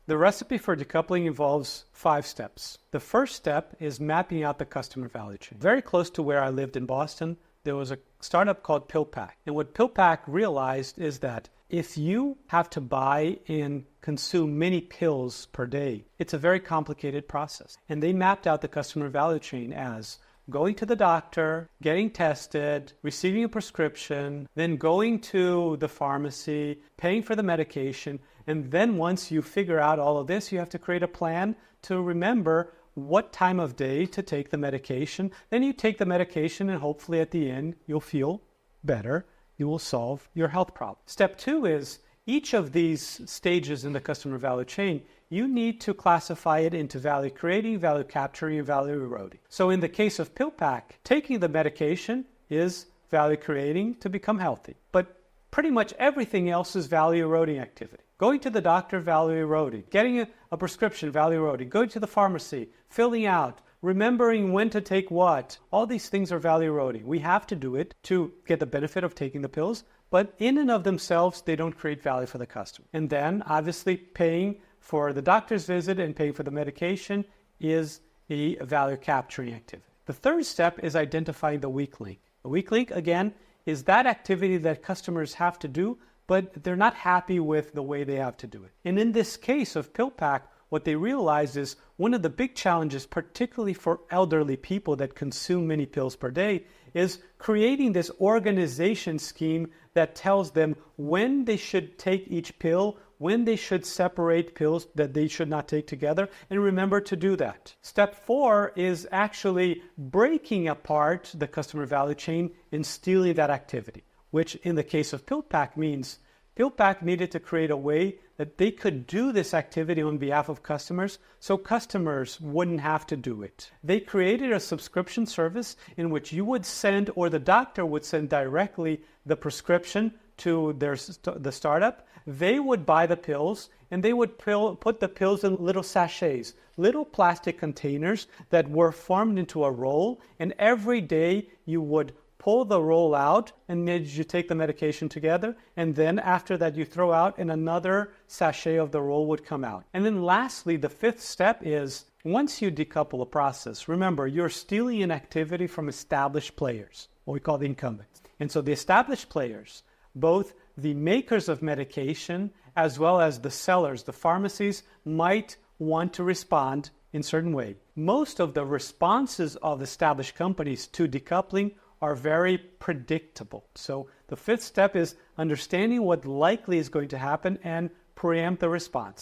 The recipe for decoupling involves 5 steps. The first step is mapping out the customer value chain. Very close to where I lived in Boston, there was a startup called PillPack. And what PillPack realized is that if you have to buy and consume many pills per day, it's a very complicated process. And they mapped out the customer value chain as going to the doctor, getting tested, receiving a prescription, then going to the pharmacy, paying for the medication, and then once you figure out all of this, you have to create a plan to remember what time of day to take the medication. Then you take the medication and hopefully at the end you'll feel better. You will solve your health problem. Step 2 is each of these stages in the customer value chain, you need to classify it into value creating, value capturing, and value eroding. So in the case of PillPack, taking the medication is value creating to become healthy. But pretty much everything else is value eroding activity. Going to the doctor, value eroding. Getting a prescription, value eroding. Going to the pharmacy, filling out, remembering when to take what. All these things are value eroding. We have to do it to get the benefit of taking the pills, but in and of themselves, they don't create value for the customer. And then obviously paying for the doctor's visit and paying for the medication is a value capturing activity. The third step is identifying the weak link. The weak link, again, is that activity that customers have to do, but they're not happy with the way they have to do it. And in this case of PillPack, what they realized is one of the big challenges, particularly for elderly people that consume many pills per day, is creating this organization scheme that tells them when they should take each pill, when they should separate pills that they should not take together, and remember to do that. Step 4 is actually breaking apart the customer value chain and stealing that activity, which in the case of PillPack means PillPack needed to create a way that they could do this activity on behalf of customers so customers wouldn't have to do it. They created a subscription service in which you would send, or the doctor would send directly the prescription to the startup. They would buy the pills and they would put the pills in little sachets, little plastic containers that were formed into a roll, and every day you would pull the roll out and you take the medication together, and then after that you throw out and another sachet of the roll would come out. And then lastly, the 5th step is once you decouple a process, remember you're stealing an activity from established players, what we call the incumbents. And so the established players, both the makers of medication as well as the sellers, the pharmacies, might want to respond in certain way. Most of the responses of established companies to decoupling are very predictable. So the 5th step is understanding what likely is going to happen and preempt the response.